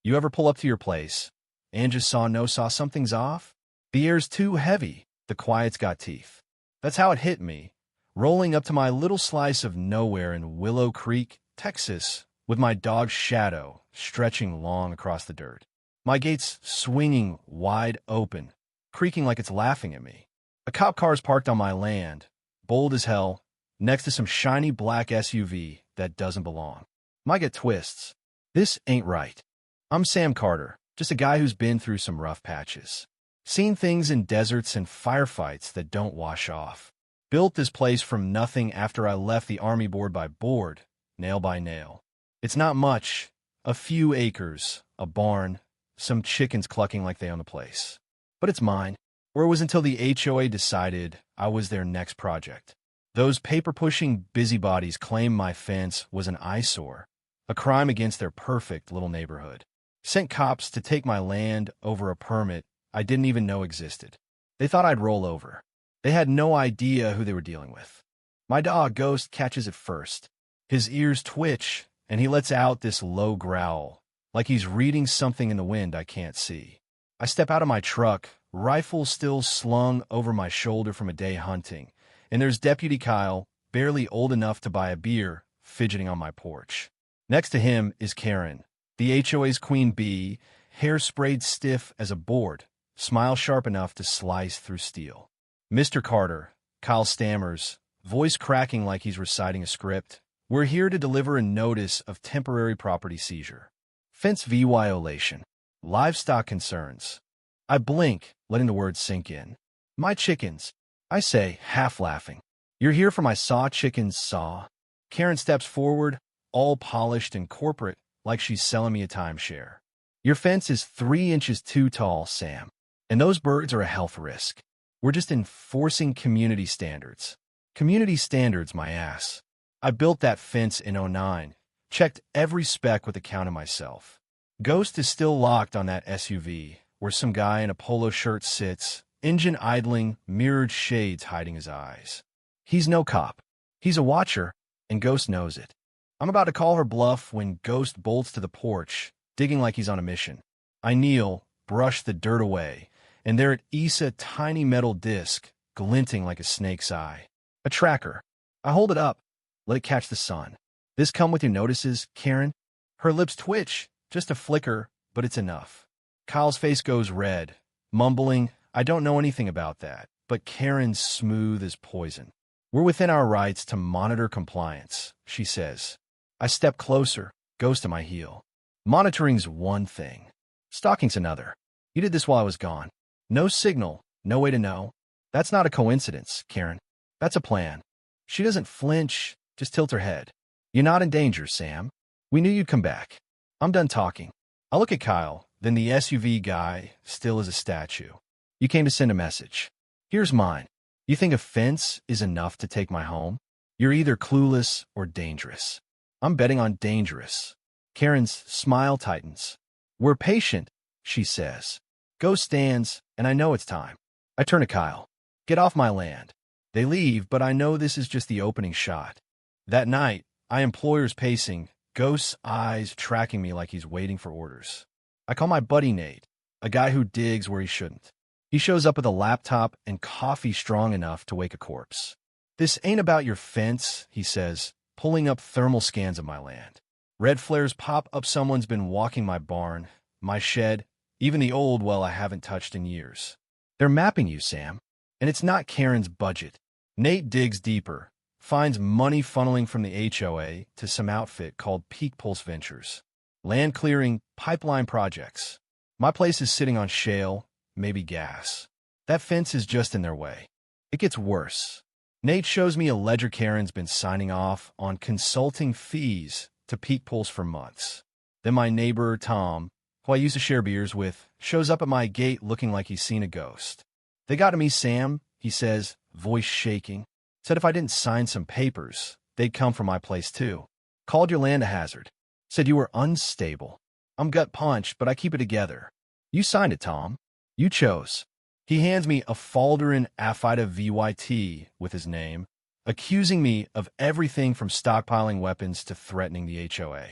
You ever pull up to your place and just saw something's off? The air's too heavy, the quiet's got teeth. That's how it hit me, rolling up to my little slice of nowhere in Willow Creek, Texas, with my dog's shadow stretching long across the dirt. My gates swinging wide open, creaking like it's laughing at me. A cop car's parked on my land, bold as hell, next to some shiny black SUV that doesn't belong. Might get twists. This ain't right. I'm Sam Carter, just a guy who's been through some rough patches. Seen things in deserts and firefights that don't wash off. Built this place from nothing after I left the army board by board, nail by nail. It's not much. A few acres, a barn, some chickens clucking like they own the place. But it's mine. Or it was until the HOA decided I was their next project. Those paper-pushing busybodies claimed my fence was an eyesore, a crime against their perfect little neighborhood. Sent cops to take my land over a permit I didn't even know existed. They thought I'd roll over. They had no idea who they were dealing with. My dog, Ghost, catches it first. His ears twitch, and he lets out this low growl, like he's reading something in the wind I can't see. I step out of my truck, rifle still slung over my shoulder from a day hunting, and there's Deputy Kyle, barely old enough to buy a beer, fidgeting on my porch. Next to him is Karen, the HOA's queen bee, hair sprayed stiff as a board, smile sharp enough to slice through steel. Mr. Carter, Kyle stammers, voice cracking like he's reciting a script. We're here to deliver a notice of temporary property seizure. Fence violation. Livestock concerns. I blink, letting the words sink in. My chickens, I say, half laughing. You're here for my saw chickens saw? Karen steps forward, all polished and corporate, like she's selling me a timeshare. Your fence is 3 inches too tall, Sam. And those birds are a health risk. We're just enforcing community standards. Community standards, my ass. I built that fence in '09, checked every spec with a count of myself. Ghost is still locked on that SUV, where some guy in a polo shirt sits, engine idling, mirrored shades hiding his eyes. He's no cop. He's a watcher, and Ghost knows it. I'm about to call her bluff when Ghost bolts to the porch, digging like he's on a mission. I kneel, brush the dirt away, and there at ease a tiny metal disc, glinting like a snake's eye. A tracker. I hold it up, let it catch the sun. This come with your notices, Karen? Her lips twitch, just a flicker, but it's enough. Kyle's face goes red, mumbling, I don't know anything about that, but Karen's smooth as poison. We're within our rights to monitor compliance, she says. I step closer, Ghost at my heel. Monitoring's one thing. Stalking's another. You did this while I was gone. No signal, no way to know. That's not a coincidence, Karen. That's a plan. She doesn't flinch, just tilt her head. You're not in danger, Sam. We knew you'd come back. I'm done talking. I look at Kyle, then the SUV guy, still as a statue. You came to send a message. Here's mine. You think a fence is enough to take my home? You're either clueless or dangerous. I'm betting on dangerous. Karen's smile tightens. We're patient, she says. Ghost stands, and I know it's time. I turn to Kyle. Get off my land. They leave, but I know this is just the opening shot. That night, I employer's pacing, Ghost's eyes tracking me like he's waiting for orders. I call my buddy Nate, a guy who digs where he shouldn't. He shows up with a laptop and coffee strong enough to wake a corpse. This ain't about your fence, he says, pulling up thermal scans of my land. Red flares pop up someone's been walking my barn, my shed, even the old well I haven't touched in years. They're mapping you, Sam. And it's not Karen's budget. Nate digs deeper, finds money funneling from the HOA to some outfit called Peak Pulse Ventures. Land clearing, pipeline projects. My place is sitting on shale, maybe gas. That fence is just in their way. It gets worse. Nate shows me a ledger Karen's been signing off on consulting fees to Peak Pulse for months. Then my neighbor, Tom, who I used to share beers with, shows up at my gate looking like he's seen a ghost. They got to me, Sam, he says, voice shaking. Said if I didn't sign some papers, they'd come for my place too. Called your land a hazard. Said you were unstable. I'm gut punched, but I keep it together. You signed it, Tom. You chose. He hands me a Falderin Affida VYT with his name, accusing me of everything from stockpiling weapons to threatening the HOA.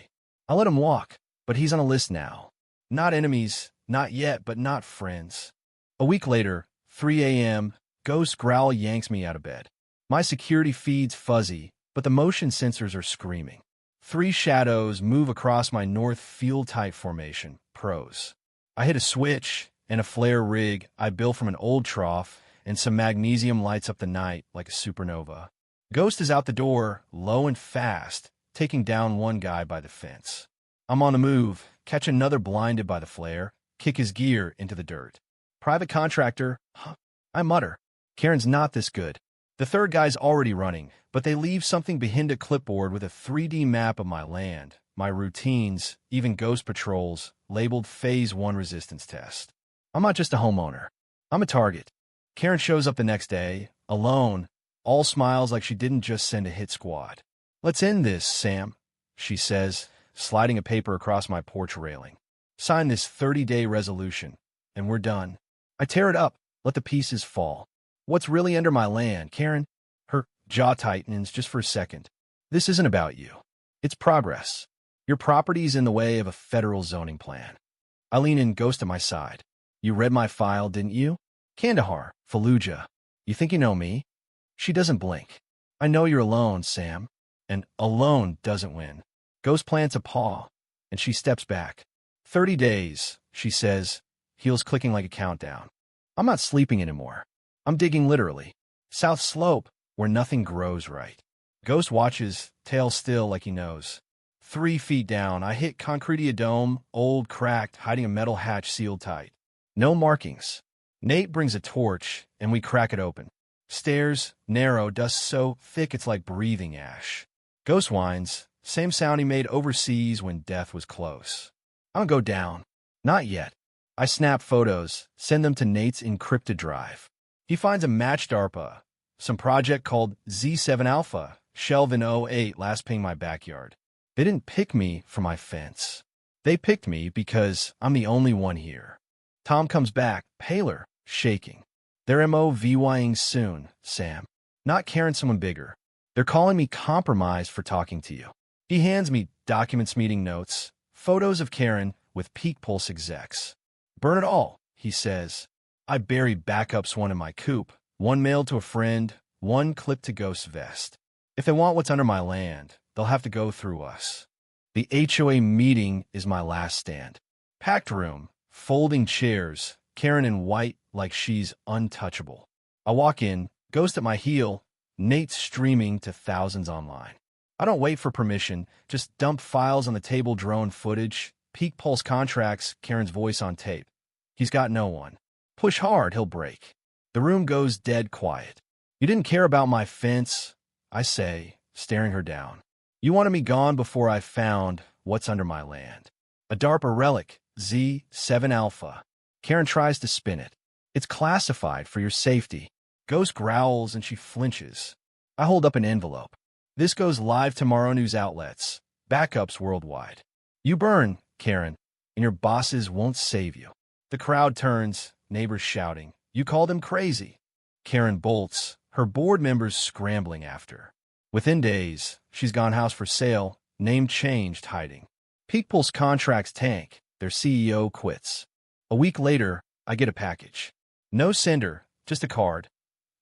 I let him walk, but he's on a list now. Not enemies, not yet, but not friends. A week later, 3 a.m., Ghost growl yanks me out of bed. My security feed's fuzzy, but the motion sensors are screaming. 3 shadows move across my north field-type formation, pros. I hit a switch, and a flare rig I built from an old trough, and some magnesium lights up the night like a supernova. Ghost is out the door, low and fast, taking down one guy by the fence. I'm on the move, catch another blinded by the flare, kick his gear into the dirt. Private contractor, huh? I mutter. Karen's not this good. The third guy's already running, but they leave something behind a clipboard with a 3D map of my land, my routines, even ghost patrols, labeled Phase 1 resistance test. I'm not just a homeowner. I'm a target. Karen shows up the next day, alone, all smiles like she didn't just send a hit squad. Let's end this, Sam, she says, sliding a paper across my porch railing. Sign this 30-day resolution, and we're done. I tear it up, let the pieces fall. What's really under my land, Karen? Her jaw tightens just for a second. This isn't about you. It's progress. Your property's in the way of a federal zoning plan. I lean in, Ghost at my side. You read my file, didn't you? Kandahar, Fallujah. You think you know me? She doesn't blink. I know you're alone, Sam. And alone doesn't win. Ghost plants a paw, and she steps back. 30 days, she says, heels clicking like a countdown. I'm not sleeping anymore. I'm digging literally. South Slope, where nothing grows right. Ghost watches, tail still like he knows. 3 feet down, I hit concretia dome, old, cracked, hiding a metal hatch sealed tight. No markings. Nate brings a torch, and we crack it open. Stairs, narrow, dust so thick it's like breathing ash. Ghost whines, same sound he made overseas when death was close. I don't go down. Not yet. I snap photos, send them to Nate's encrypted drive. He finds a matched ARPA, some project called Z7 Alpha, shelve in '08 last ping my backyard. They didn't pick me for my fence. They picked me because I'm the only one here. Tom comes back, paler, shaking. They're MOVYing soon, Sam. Not Karen, someone bigger. They're calling me compromised for talking to you. He hands me documents, meeting notes, photos of Karen with Peak Pulse execs. Burn it all, he says. I bury backups, one in my coop, one mailed to a friend, one clipped to Ghost's vest. If they want what's under my land, they'll have to go through us. The HOA meeting is my last stand. Packed room, folding chairs, Karen in white like she's untouchable. I walk in, Ghost at my heel, Nate streaming to thousands online. I don't wait for permission, just dump files on the table, drone footage, Peak Pulse contracts, Karen's voice on tape. He's got no one. Push hard, he'll break. The room goes dead quiet. You didn't care about my fence, I say, staring her down. You wanted me gone before I found what's under my land. A DARPA relic, Z7 Alpha. Karen tries to spin it. It's classified for your safety. Ghost growls and she flinches. I hold up an envelope. This goes live tomorrow, news outlets. Backups worldwide. You burn, Karen, and your bosses won't save you. The crowd turns, neighbors shouting. You call them crazy. Karen bolts, her board members scrambling after. Within days, she's gone house for sale, name changed, hiding. Peak Pulse contracts tank, their CEO quits. A week later, I get a package. No sender, just a card.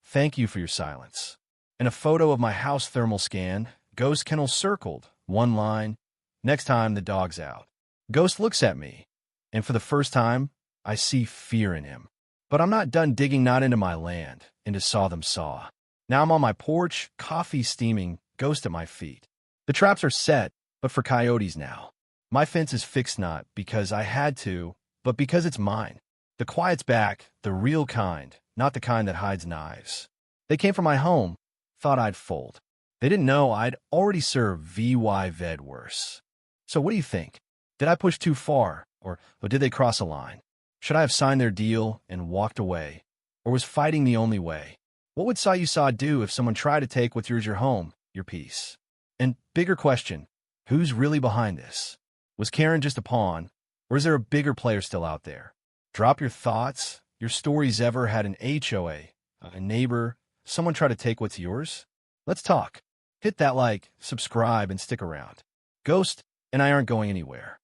Thank you for your silence. And a photo of my house thermal scan, Ghost kennel circled, one line. Next time, the dog's out. Ghost looks at me, and for the first time, I see fear in him. But I'm not done digging, not into my land, into saw them saw. Now I'm on my porch, coffee steaming, Ghost at my feet. The traps are set, but for coyotes now. My fence is fixed not because I had to, but because it's mine. The quiet's back, the real kind, not the kind that hides knives. They came from my home, thought I'd fold. They didn't know I'd already served VY Ved worse. So what do you think? Did I push too far, or did they cross a line? Should I have signed their deal and walked away? Or was fighting the only way? What would Saw You Saw do if someone tried to take what's yours, your home, your peace? And bigger question, who's really behind this? Was Karen just a pawn, or is there a bigger player still out there? Drop your thoughts. Your stories ever had an HOA, a neighbor, someone try to take what's yours? Let's talk. Hit that like, subscribe, and stick around. Ghost and I aren't going anywhere.